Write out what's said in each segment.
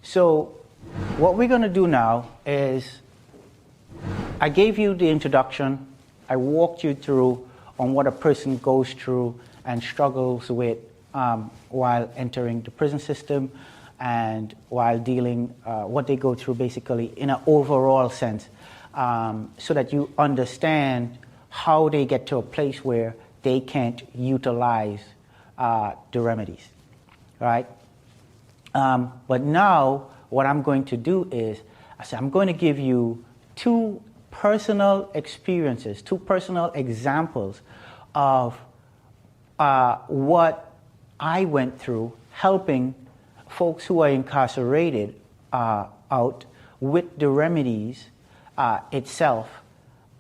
So what we're going to do now is I gave you the introduction. I walked you through on what a person goes through and struggles with while entering the prison system and while dealing what they go through basically in an overall sense, so that you understand how they get to a place where they can't utilize the remedies, right? But now what I'm going to do is I'm going to give you two personal experiences, two personal examples of what I went through helping folks who are incarcerated out with the remedies itself,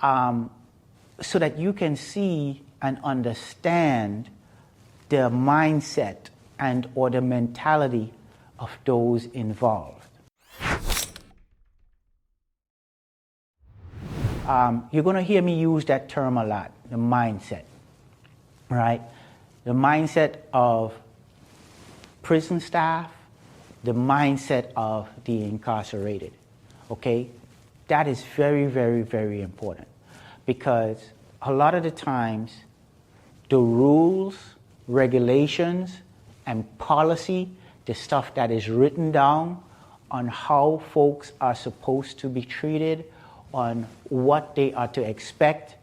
so that you can see and understand the mindset and or the mentality of those involved. You're going to hear me use that term a lot, the mindset, right? The mindset of prison staff, the mindset of the incarcerated, okay? That is very, very, very important, because a lot of the times the rules, regulations, and policy, the stuff that is written down on how folks are supposed to be treated, on what they are to expect,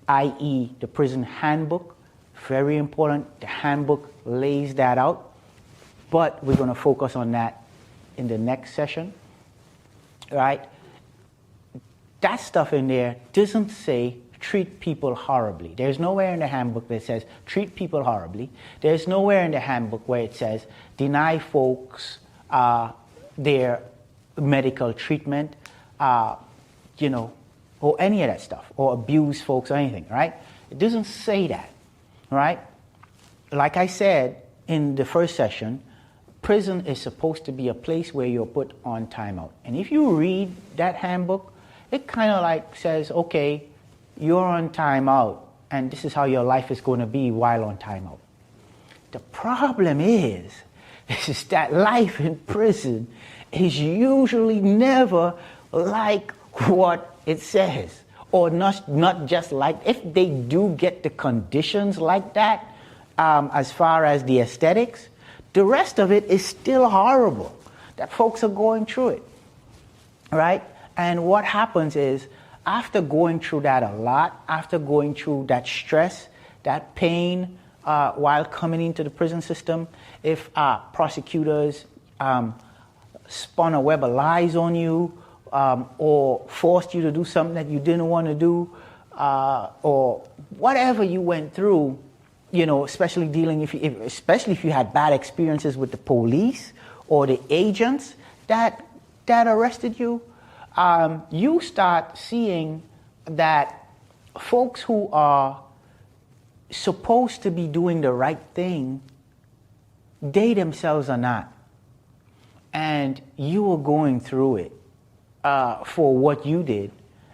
i.e. the prison handbook, very important. The handbook lays that out, but we're going to focus on that in the next session, right? That stuff in there doesn't say treat people horribly. There's nowhere in the handbook that says treat people horribly. There's nowhere in the handbook where it says deny folks their medical treatment, or any of that stuff, or abuse folks or anything, right? It doesn't say that, right? Like I said in the first session, prison is supposed to be a place where you're put on timeout. And if you read that handbook, it kind of like says, okay, you're on timeout, and this is how your life is going to be while on timeout. The problem is that life in prison is usually never like what it says, or not just like, if they do get the conditions like that, as far as the aesthetics, the rest of it is still horrible, that folks are going through it, right? And what happens is, after going through that a lot, after going through that stress, that pain, while coming into the prison system, if prosecutors spun a web of lies on you, or forced you to do something that you didn't want to do, or whatever you went through, especially especially if you had bad experiences with the police or the agents that arrested you, you start seeing that folks who are supposed to be doing the right thing, they themselves are not. And you are going through it for what you did.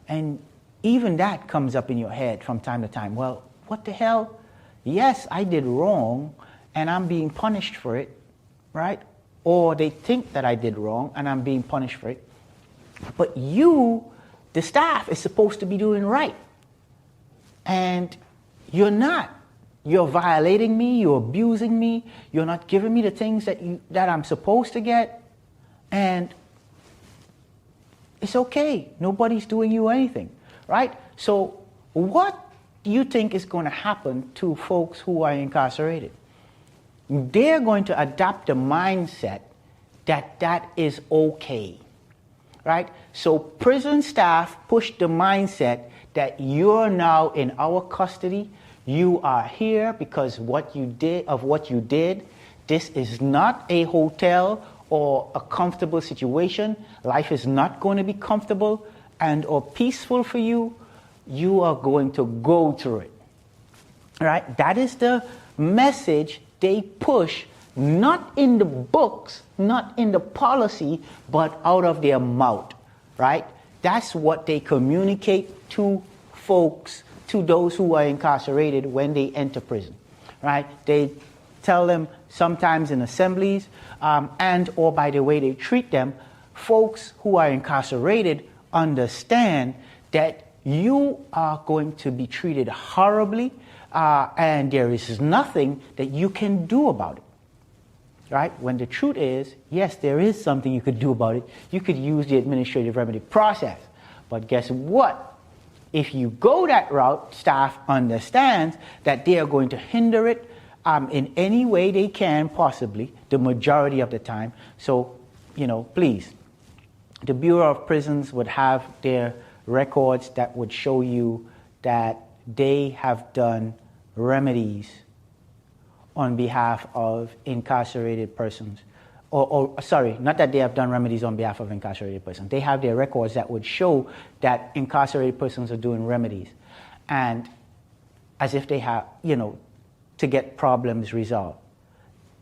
And even that comes up in your head from time to time. Well, what the hell? Yes, I did wrong, and I'm being punished for it, right? Or they think that I did wrong, and I'm being punished for it. But you, the staff, is supposed to be doing right. And you're not. You're violating me, you're abusing me, you're not giving me the things that I'm supposed to get. And it's okay. Nobody's doing you anything, right? So what do you think is going to happen to folks who are incarcerated? They're going to adopt the mindset that is okay, right? So prison staff push the mindset that you're now in our custody. You are here because what you did. This is not a hotel or a comfortable situation. Life is not going to be comfortable and or peaceful for you. You are going to go through it, right? That is the message they push, not in the books, not in the policy, but out of their mouth, right? That's what they communicate to folks, to those who are incarcerated when they enter prison, right? They tell them sometimes in assemblies, and or by the way they treat them, folks who are incarcerated understand that you are going to be treated horribly, and there is nothing that you can do about it. Right? When the truth is, yes, there is something you could do about it. You could use the administrative remedy process. But guess what? If you go that route, staff understands that they are going to hinder it in any way they can possibly, the majority of the time. So, please, the Bureau of Prisons would have their records that would show you that they have done remedies on behalf of incarcerated persons. Sorry, not that they have done remedies on behalf of incarcerated persons. They have their records that would show that incarcerated persons are doing remedies. And as if they have, to get problems resolved.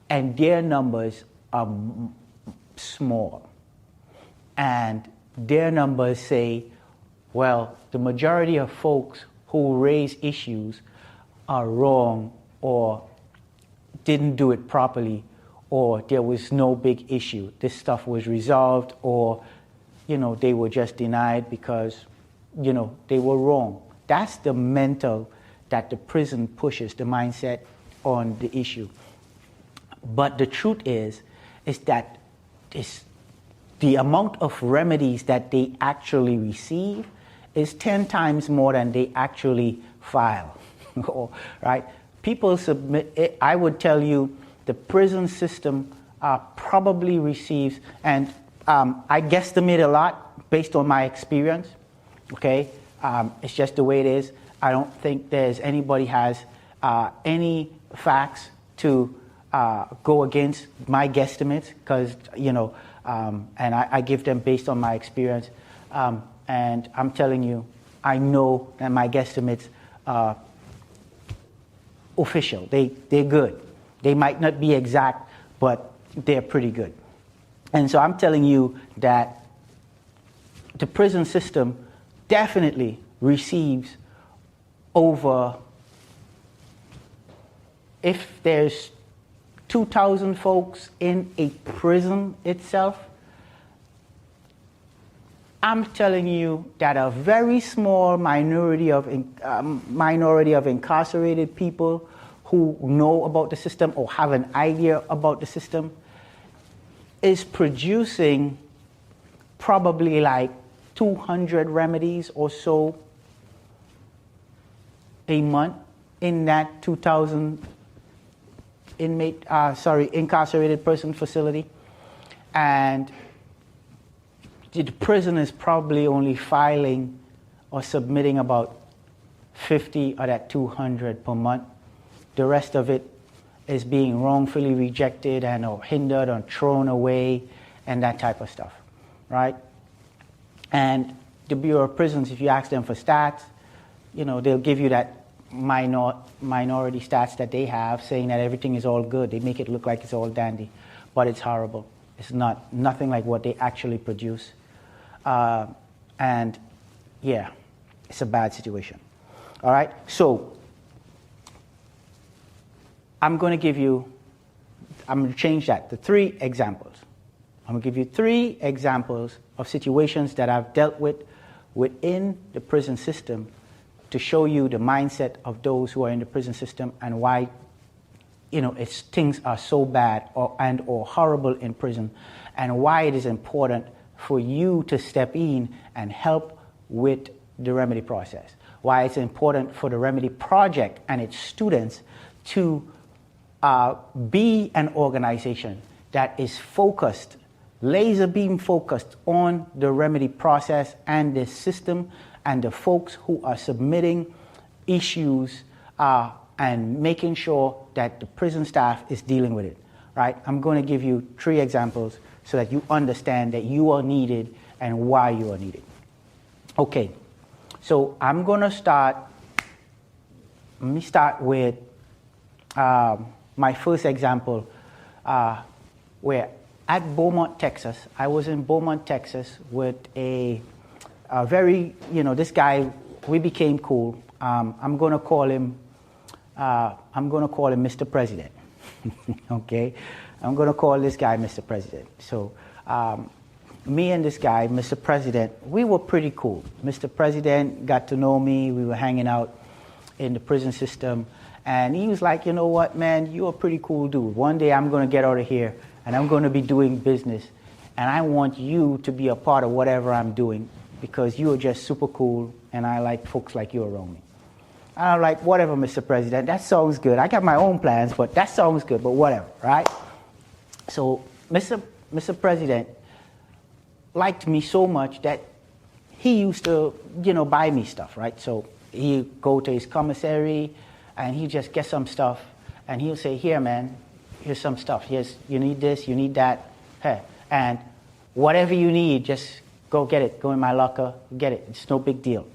And their numbers are small. And their numbers say, well, the majority of folks who raise issues are wrong or didn't do it properly, or there was no big issue. This stuff was resolved, or, they were just denied because, they were wrong. That's the mental that the prison pushes, the mindset on the issue. But the truth is that the amount of remedies that they actually receive is 10 times more than they actually file, right? People submit, I would tell you, the prison system probably receives, and I guesstimate a lot based on my experience, okay? It's just the way it is. I don't think there's anybody has any facts to go against my guesstimates, because, and I give them based on my experience. And I'm telling you, I know that my guesstimates are official. They're good. They might not be exact, but they're pretty good. And so I'm telling you that the prison system definitely receives over, if there's 2,000 folks in a prison itself, I'm telling you that a very small minority of incarcerated people who know about the system or have an idea about the system is producing probably like 200 remedies or so a month in that 2,000 incarcerated person facility. And the prison is probably only filing or submitting about 50 of that 200 per month. The rest of it is being wrongfully rejected and or hindered or thrown away and that type of stuff, right? And the Bureau of Prisons, if you ask them for stats, they'll give you that minority stats that they have, saying that everything is all good. They make it look like it's all dandy, but it's horrible. It's nothing like what they actually produce. And yeah, it's a bad situation. All right, so I'm going to change that to 3 examples. I'm going to give you 3 examples of situations that I've dealt with within the prison system to show you the mindset of those who are in the prison system and why, things are so bad or horrible in prison, and why it is important for you to step in and help with the remedy process. Why it's important for the remedy project and its students to be an organization that is focused, laser beam focused on the remedy process and the system and the folks who are submitting issues and making sure that the prison staff is dealing with it, right? I'm going to give you 3 examples so that you understand that you are needed and why you are needed. Okay, so I'm going to start, let me start with my first example where at Beaumont, Texas, I was in Beaumont, Texas with a very, this guy, we became cool. I'm going to call him Mr. President, Okay, I'm going to call this guy Mr. President. So me and this guy, Mr. President, we were pretty cool. Mr. President got to know me. We were hanging out in the prison system. And he was like, you know what, man, you're a pretty cool dude. One day I'm going to get out of here and I'm going to be doing business. And I want you to be a part of whatever I'm doing because you are just super cool and I like folks like you around me. And I'm like, whatever, Mr. President, that sounds good. I got my own plans, but that sounds good, but whatever, right? So Mr. President liked me so much that he used to, buy me stuff, right? So he'd go to his commissary and he'd just get some stuff and he'll say, here, man, here's some stuff. You need this, you need that. Hey, and whatever you need, just go get it. Go in my locker, get it. It's no big deal,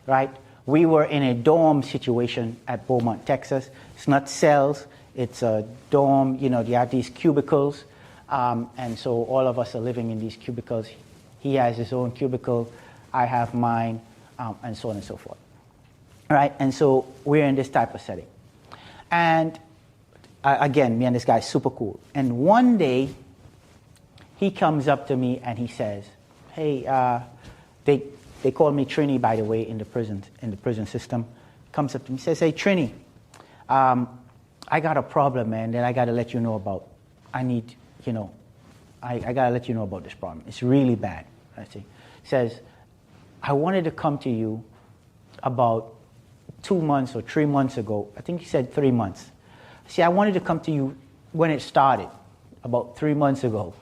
right? We were in a dorm situation at Beaumont, Texas. It's not cells, it's a dorm. You have these cubicles. And so all of us are living in these cubicles. He has his own cubicle, I have mine, and so on and so forth. All right, and so we're in this type of setting. And again, me and this guy are super cool. And one day, he comes up to me and he says, hey, they call me Trini, by the way, in the prison system. Comes up to me and says, hey, Trini, I got a problem, man, that I got to let you know about. I need... I got to let you know about this problem. It's really bad. I see. Says, I wanted to come to you about 2 months or 3 months ago. I think he said 3 months. See, I wanted to come to you when it started, about 3 months ago.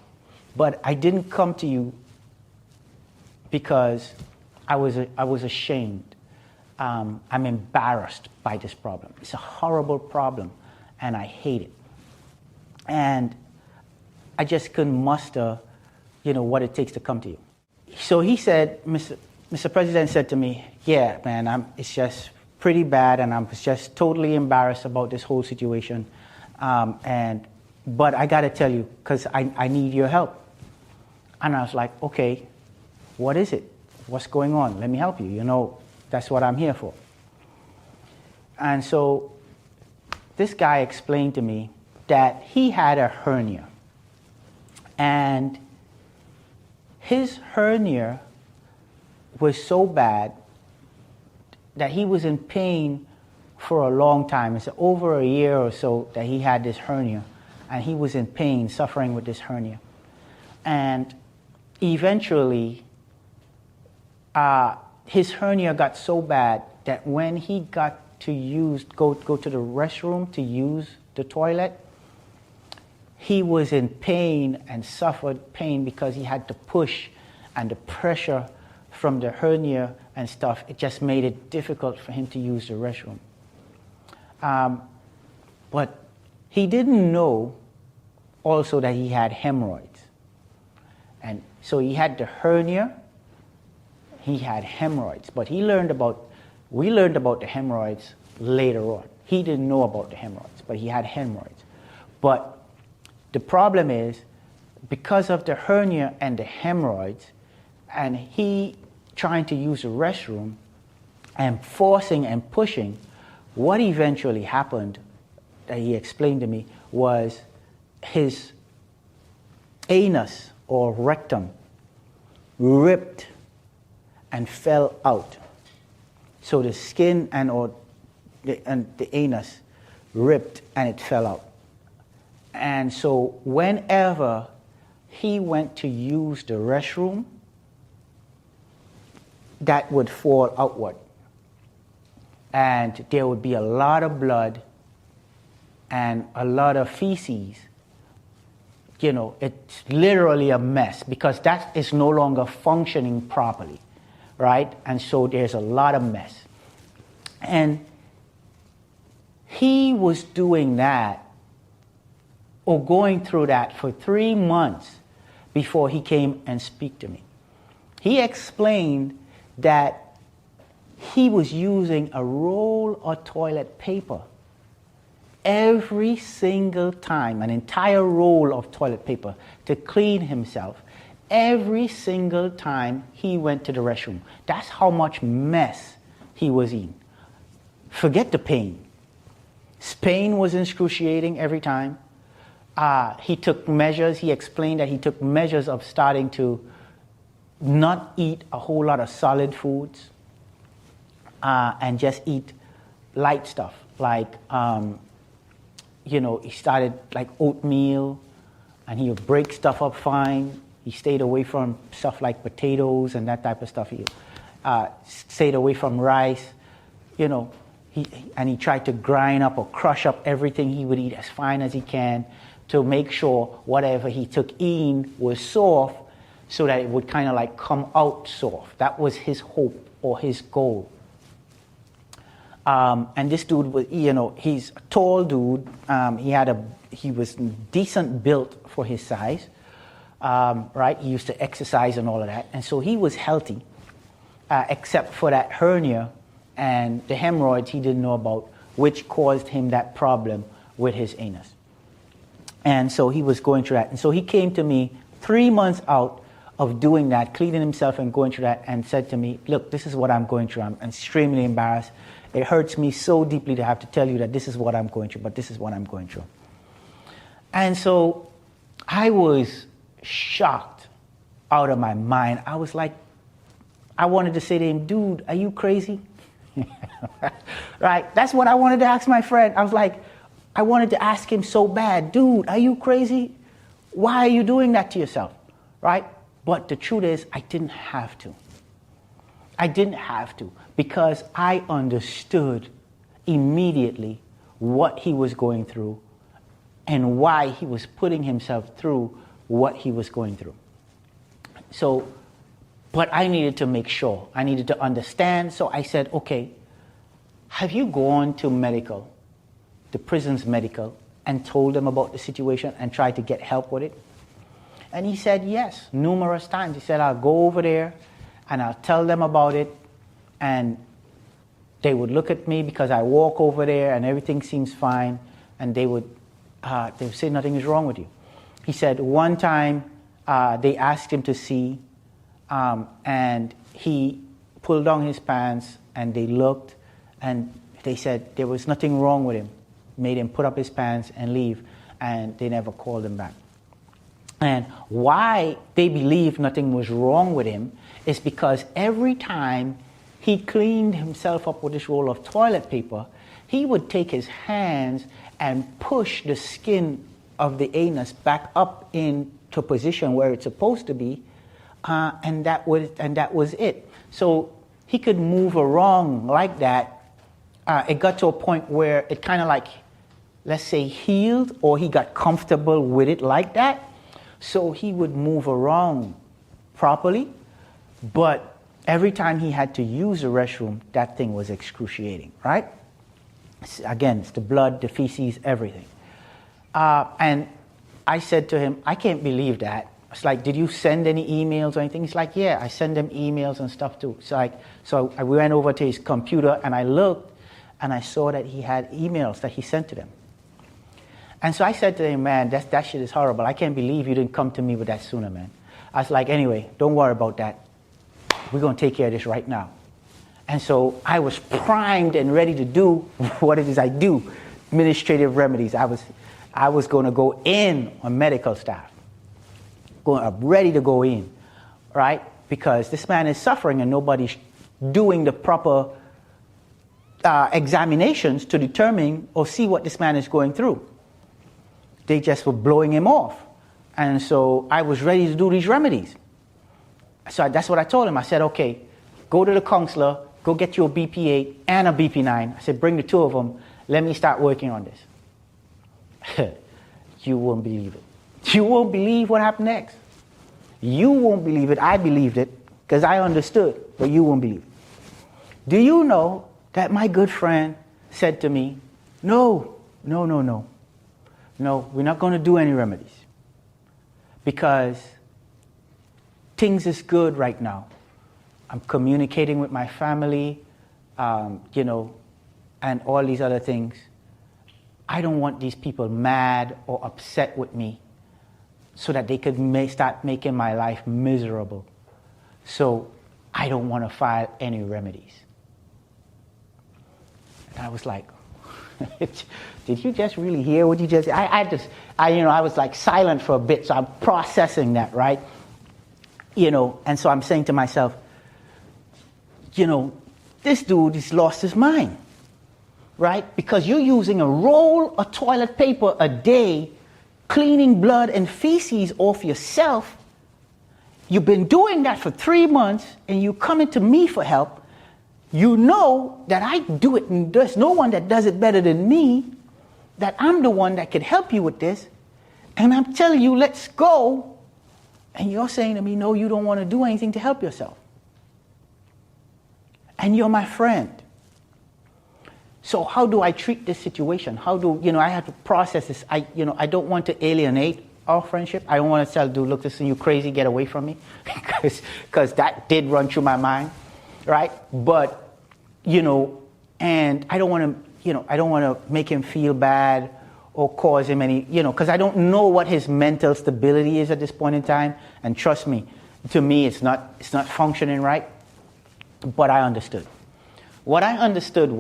But I didn't come to you because I was ashamed. I'm embarrassed by this problem. It's a horrible problem, and I hate it. And I just couldn't muster, what it takes to come to you. So he said, Mr. President said to me, yeah, man, it's just pretty bad, and I'm just totally embarrassed about this whole situation. But I got to tell you, because I need your help. And I was like, okay, what is it? What's going on? Let me help you. That's what I'm here for. And so this guy explained to me that he had a hernia. And his hernia was so bad that he was in pain for a long time. It's over a year or so that he had this hernia. And he was in pain, suffering with this hernia. And eventually, his hernia got so bad that when he got to go to the restroom to use the toilet, he was in pain and suffered pain because he had to push, and the pressure from the hernia and stuff, it just made it difficult for him to use the restroom. But he didn't know also that he had hemorrhoids. And so he had the hernia, he had hemorrhoids, but we learned about the hemorrhoids later on. He didn't know about the hemorrhoids, but he had hemorrhoids. But the problem is, because of the hernia and the hemorrhoids, and he trying to use the restroom and forcing and pushing, what eventually happened, that he explained to me, was his anus or rectum ripped and fell out. So the skin and the anus ripped and it fell out. And so whenever he went to use the restroom, that would fall outward. And there would be a lot of blood and a lot of feces. It's literally a mess because that is no longer functioning properly, right? And so there's a lot of mess. And he was doing that or going through that for 3 months before he came and speak to me. He explained that he was using a roll of toilet paper every single time, an entire roll of toilet paper to clean himself every single time he went to the restroom. That's how much mess he was in. Forget the pain. Pain was excruciating every time. He took measures. He explained that he took measures of starting to not eat a whole lot of solid foods and just eat light stuff. Like, he started like oatmeal, and he would break stuff up fine. He stayed away from stuff like potatoes and that type of stuff. He stayed away from rice, and he tried to grind up or crush up everything he would eat as fine as he can to make sure whatever he took in was soft so that it would kind of like come out soft. That was his hope or his goal. And this dude was, he's a tall dude. He was decent built for his size, right? He used to exercise and all of that. And so he was healthy, except for that hernia and the hemorrhoids he didn't know about, which caused him that problem with his anus. And so he was going through that. And so he came to me 3 months out of doing that, cleaning himself and going through that, and said to me, look, this is what I'm going through. I'm extremely embarrassed. It hurts me so deeply to have to tell you that this is what I'm going through, but this is what I'm going through. And so I was shocked out of my mind. I was like, I wanted to say to him, dude, are you crazy? Right? That's what I wanted to ask my friend. I was like, I wanted to ask him so bad, dude, are you crazy? Why are you doing that to yourself? Right? But the truth is, I didn't have to. I didn't have to, because I understood immediately what he was going through and why he was putting himself through what he was going through. So, but I needed to make sure. I needed to understand. So I said, okay, have you gone to medical, the prison's medical, and told them about the situation and tried to get help with it? And he said, yes, numerous times. He said, I'll go over there and I'll tell them about it, and they would look at me because I walk over there and everything seems fine, and they would say nothing is wrong with you. He said one time they asked him to see, and he pulled down his pants, and they looked, and they said there was nothing wrong with him. Made him put up his pants and leave, and they never called him back. And why they believed nothing was wrong with him is because every time he cleaned himself up with this roll of toilet paper, he would take his hands and push the skin of the anus back up into position where it's supposed to be, and that was it. So he could move around like that. It got to a point where it kind of like, let's say, healed, or he got comfortable with it like that. So he would move around properly, but every time he had to use the restroom, that thing was excruciating, right? Again, it's the blood, the feces, everything. And I said to him, I can't believe that. It's like, did you send any emails or anything? He's like, yeah, I send them emails and stuff too. So we went over to his computer and I looked and I saw that he had emails that he sent to them. And so I said to him, man, that shit is horrible. I can't believe you didn't come to me with that sooner, man. I was like, anyway, don't worry about that. We're going to take care of this right now. And so I was primed and ready to do what it is I do, administrative remedies. I was going to go in on medical staff, ready to go in, right? Because this man is suffering and nobody's doing the proper examinations to determine or see what this man is going through. They just were blowing him off. And so I was ready to do these remedies. So that's what I told him. I said, okay, go to the counselor, go get you a BP8 and a BP9. I said, bring the two of them. Let me start working on this. You won't believe it. You won't believe what happened next. You won't believe it. I believed it because I understood, but you won't believe it. Do you know that my good friend said to me, no, we're not going to do any remedies because things is good right now. I'm communicating with my family, and all these other things. I don't want these people mad or upset with me so that they could start making my life miserable. So I don't want to file any remedies. And I was like, Did you just really hear what you just? I was like silent for a bit, so I'm processing that, right? And so I'm saying to myself, this dude has lost his mind, right? Because you're using a roll of toilet paper a day, cleaning blood and feces off yourself. You've been doing that for 3 months, and you coming to me for help. You know that I do it, and there's no one that does it better than me, that I'm the one that can help you with this, and I'm telling you, let's go, and you're saying to me, no, you don't want to do anything to help yourself. And you're my friend. So how do I treat this situation? I have to process this. I don't want to alienate our friendship. I don't want to tell dude, look, listen, you crazy, get away from me. Because that did run through my mind, right? But, and I don't want to make him feel bad or cause him any, because I don't know what his mental stability is at this point in time. And trust me, to me, it's not functioning right. But I understood. What I understood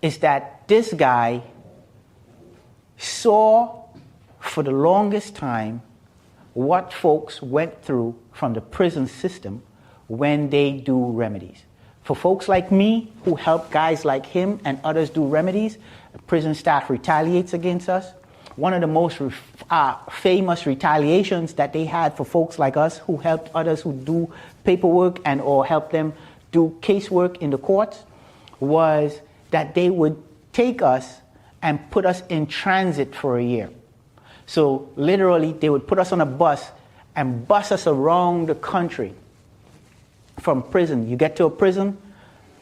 is that this guy saw for the longest time what folks went through from the prison system when they do remedies. For folks like me who help guys like him and others do remedies, prison staff retaliates against us. One of the most famous retaliations that they had for folks like us who helped others who do paperwork and or help them do casework in the courts was that they would take us and put us in transit for a year. So literally, they would put us on a bus and bus us around the country from prison. You get to a prison,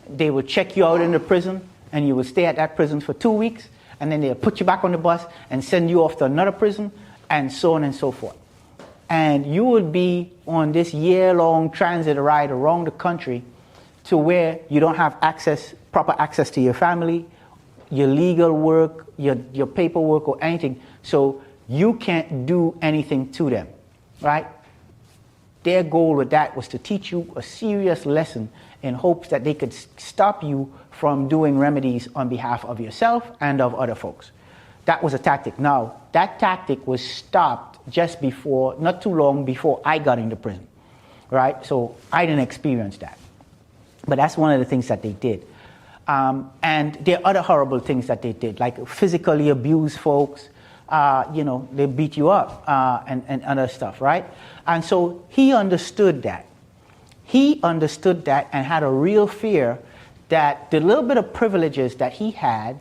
they would check you out in the prison, and you would stay at that prison for 2 weeks, and then they'll put you back on the bus and send you off to another prison, and so on and so forth. And you would be on this year-long transit ride around the country to where you don't have proper access to your family, your legal work, your paperwork or anything. So you can't do anything to them, right? Their goal with that was to teach you a serious lesson in hopes that they could stop you from doing remedies on behalf of yourself and of other folks. That was a tactic. Now, that tactic was stopped just before, not too long before I got into prison, right? So I didn't experience that. But that's one of the things that they did. And there are other horrible things that they did, like physically abuse folks, they beat you up and other stuff, right? And so he understood that. He understood that and had a real fear that the little bit of privileges that he had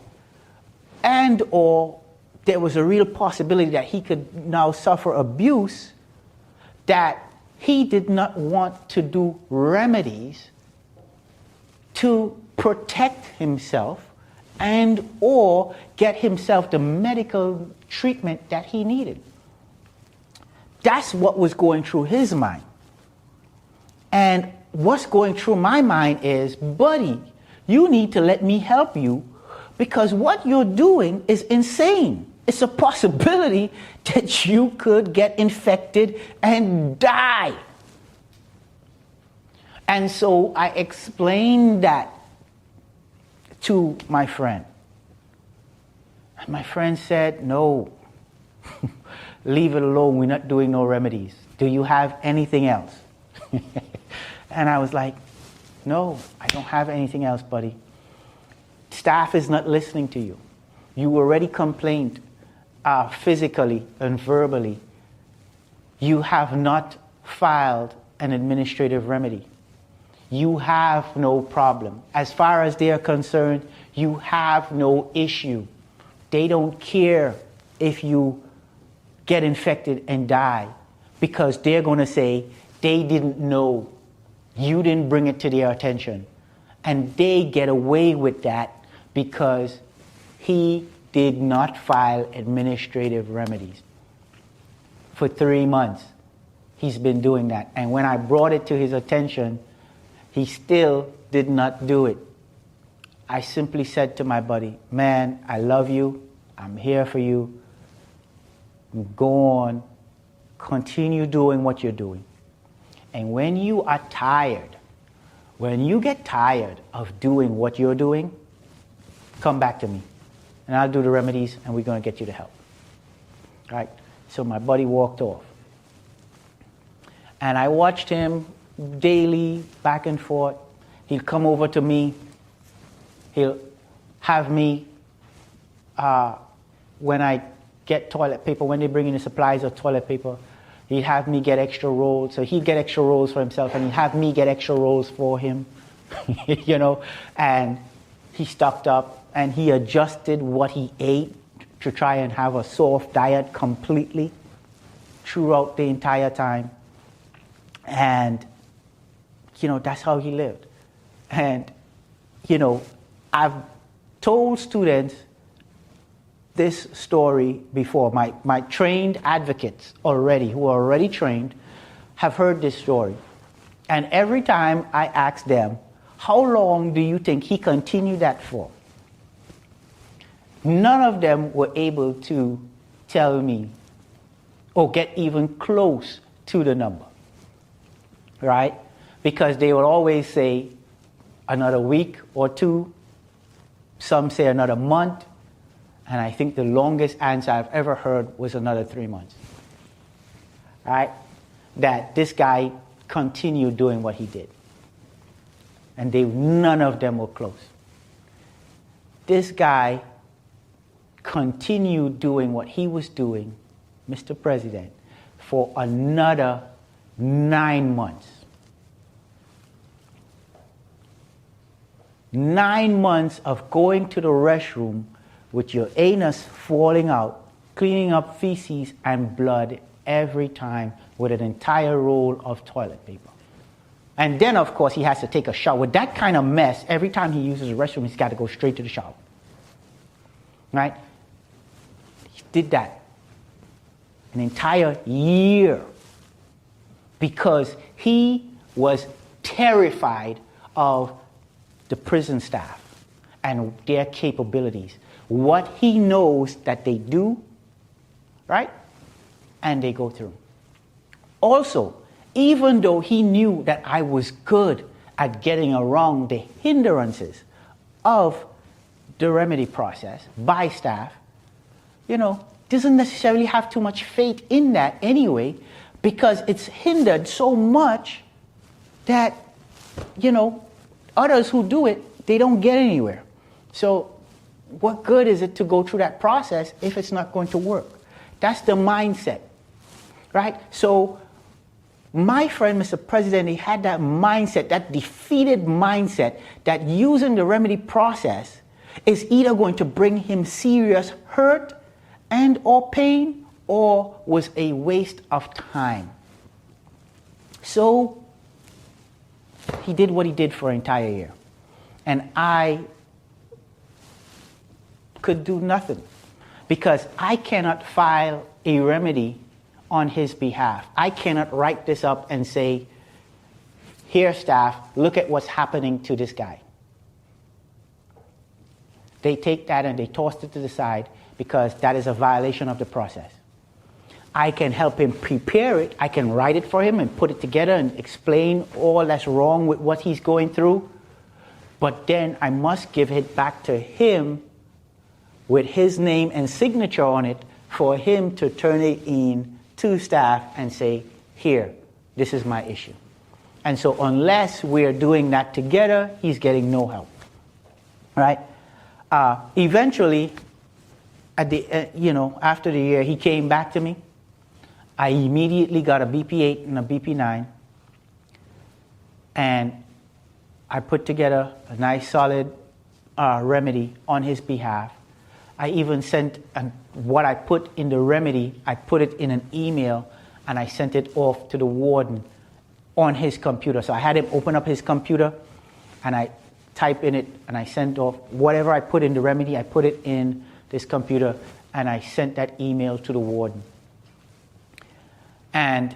and or there was a real possibility that he could now suffer abuse, that he did not want to do remedies to protect himself and or get himself the medical treatment that he needed. That's what was going through his mind. And what's going through my mind is, buddy, you need to let me help you because what you're doing is insane. It's a possibility that you could get infected and die. And so I explained that to my friend. And my friend said, no, leave it alone. We're not doing no remedies. Do you have anything else? And I was like, no, I don't have anything else, buddy. Staff is not listening to you. You already complained physically and verbally. You have not filed an administrative remedy. You have no problem. As far as they're concerned, you have no issue. They don't care if you get infected and die because they're going to say they didn't know. You didn't bring it to their attention. And they get away with that because he did not file administrative remedies. For 3 months, he's been doing that. And when I brought it to his attention, he still did not do it. I simply said to my buddy, man, I love you. I'm here for you. Go on. Continue doing what you're doing. And when you are tired, when you get tired of doing what you're doing, come back to me. and I'll do the remedies, and we're going to get you the help. Right? So my buddy walked off. And I watched him daily, back and forth. He'll come over to me. He'll have me, when I get toilet paper, when they bring in the supplies of toilet paper, he'd have me get extra rolls. So he'd get extra rolls for himself, and he'd have me get extra rolls for him. You know, and he stocked up, and he adjusted what he ate to try and have a soft diet completely throughout the entire time. And, you know, that's how he lived. And, you know, I've told students this story before. My trained advocates already, who are already trained, have heard this story. And every time I ask them, how long do you think he continued that for? None of them were able to tell me or get even close to the number, right? Because they would always say another week or two. Some say another month. And I think the longest answer I've ever heard was another 3 months. Right? That this guy continued doing what he did. And none of them were close. This guy continued doing what he was doing, Mr. President, for another 9 months. 9 months of going to the restroom with your anus falling out, cleaning up feces and blood every time with an entire roll of toilet paper. And then, of course, he has to take a shower. With that kind of mess, every time he uses the restroom, he's got to go straight to the shower. Right? He did that an entire year because he was terrified of the prison staff and their capabilities. What he knows that they do, right? And they go through. Also, even though he knew that I was good at getting around the hindrances of the remedy process by staff, you know, doesn't necessarily have too much faith in that anyway, because it's hindered so much that, you know, others who do it, they don't get anywhere. So what good is it to go through that process if it's not going to work? That's the mindset, right? So my friend, Mr. President, he had that mindset, that defeated mindset, that using the remedy process is either going to bring him serious hurt and or pain, or was a waste of time. So he did what he did for an entire year. And I could do nothing because I cannot file a remedy on his behalf. I cannot write this up and say, here, staff, look at what's happening to this guy. They take that and they toss it to the side because that is a violation of the process. I can help him prepare it. I can write it for him and put it together and explain all that's wrong with what he's going through. But then I must give it back to him with his name and signature on it for him to turn it in to staff and say, here, this is my issue. And so unless we're doing that together, he's getting no help. Right? Eventually, at the after the year, he came back to me. I immediately got a BP8 and a BP9. And I put together a nice solid remedy on his behalf. I even sent what I put in the remedy, I put it in an email and I sent it off to the warden on his computer. So I had him open up his computer and I type in it and I sent off whatever I put in the remedy, I put it in this computer and I sent that email to the warden. And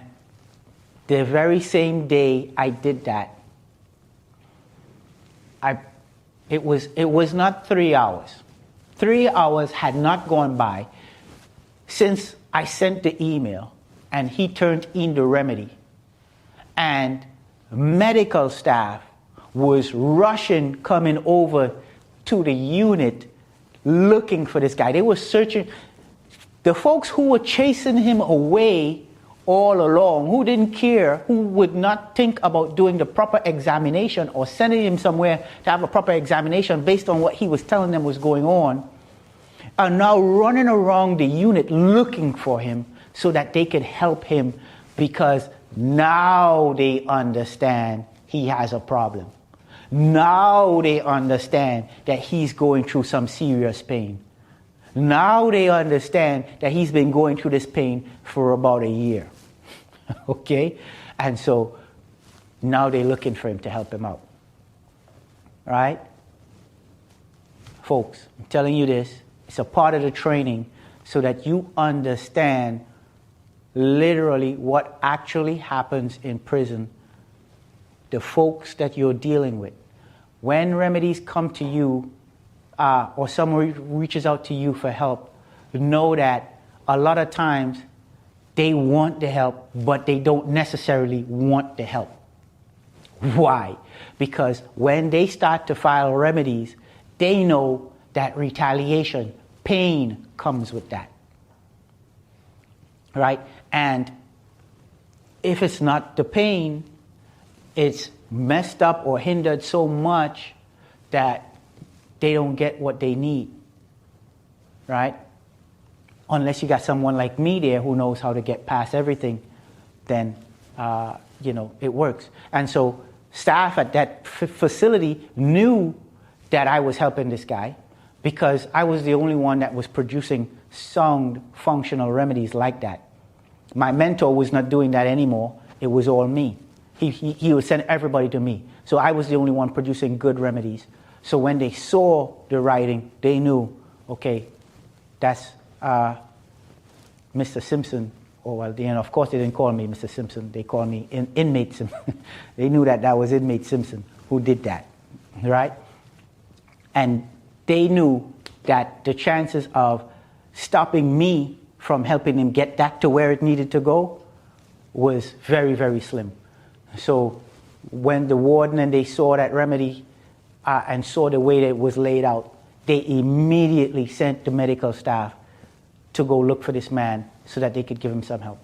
the very same day I did that, it was not 3 hours. 3 hours had not gone by since I sent the email and he turned in the remedy. And medical staff was rushing coming over to the unit looking for this guy. They were searching. The folks who were chasing him away all along, who didn't care, who would not think about doing the proper examination or sending him somewhere to have a proper examination based on what he was telling them was going on, are now running around the unit looking for him so that they could help him, because now they understand he has a problem. Now they understand that he's going through some serious pain. Now they understand that he's been going through this pain for about a year. Okay? And so now they're looking for him to help him out. Right? Folks, I'm telling you this. It's a part of the training so that you understand literally what actually happens in prison. The folks that you're dealing with. When remedies come to you, or someone reaches out to you for help, know that a lot of times they want the help, but they don't necessarily want the help. Why? Because when they start to file remedies, they know that retaliation, pain comes with that. Right? And if it's not the pain, it's messed up or hindered so much that they don't get what they need, right? Unless you got someone like me there who knows how to get past everything, then, it works. And so staff at that facility knew that I was helping this guy because I was the only one that was producing sound functional remedies like that. My mentor was not doing that anymore. It was all me. He would send everybody to me. So I was the only one producing good remedies. So when they saw the writing, they knew, okay, that's Mr. Simpson. Oh, well, of course they didn't call me Mr. Simpson. They called me Inmate Simpson. They knew that was Inmate Simpson who did that, right? And they knew that the chances of stopping me from helping him get that to where it needed to go was very, very slim. So when the warden and they saw that remedy, and saw the way that it was laid out, they immediately sent the medical staff to go look for this man so that they could give him some help.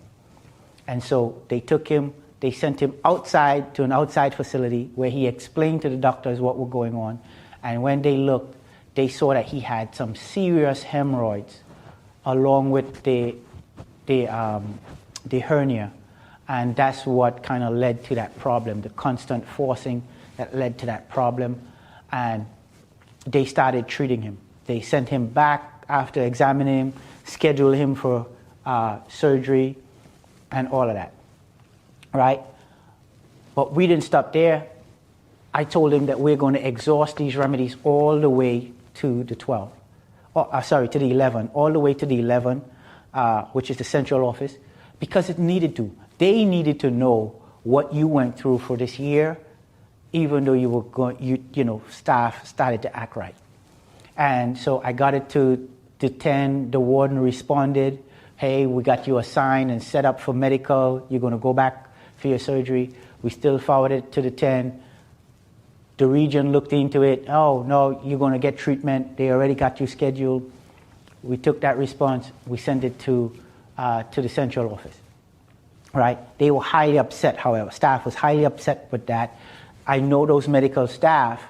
And so they took him, they sent him outside to an outside facility where he explained to the doctors what was going on. And when they looked, they saw that he had some serious hemorrhoids along with the hernia. And that's what kind of led to that problem, the constant forcing that led to that problem. And they started treating him. They sent him back after examining him, scheduled him for surgery, and all of that, right? But we didn't stop there. I told him that we're going to exhaust these remedies all the way to the 12. To the 11, all the way to the 11, which is the central office, because it needed to. They needed to know what you went through for this year, even though you were going, staff started to act right. And so I got it to the 10. The warden responded, hey, we got you assigned and set up for medical. You're going to go back for your surgery. We still forwarded it to the 10. The region looked into it. Oh, no, you're going to get treatment. They already got you scheduled. We took that response. We sent it to the central office. Right? They were highly upset, however. Staff was highly upset with that. I know those medical staff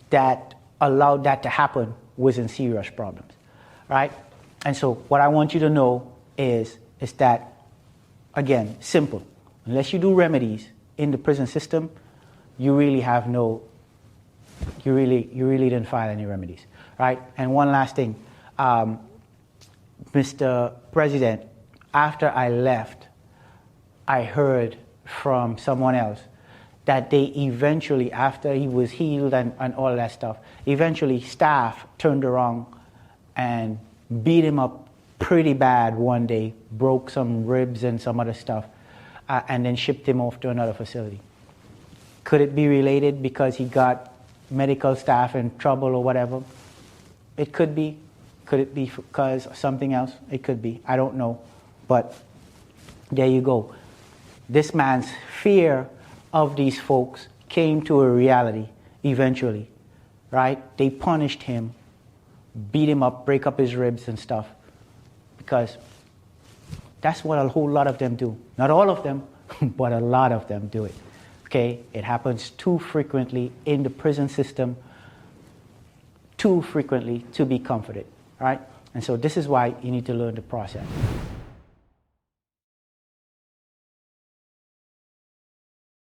that allowed that to happen was in serious problems. Right? And so what I want you to know is that, again, simple. Unless you do remedies in the prison system, you really have no, you really didn't file any remedies. Right? And one last thing. Mr. President, after I left, I heard from someone else that they eventually, after he was healed and all that stuff, eventually staff turned around and beat him up pretty bad one day, broke some ribs and some other stuff, and then shipped him off to another facility. Could it be related because he got medical staff in trouble or whatever? It could be. Could it be because of something else? It could be. I don't know. But there you go. This man's fear of these folks came to a reality eventually, right? They punished him beat him up, break up his ribs and stuff, because that's what a whole lot of them do. Not all of them, but a lot of them do it. Okay? It happens too frequently in the prison system, too frequently to be comforted. Right? And so this is why you need to learn the process.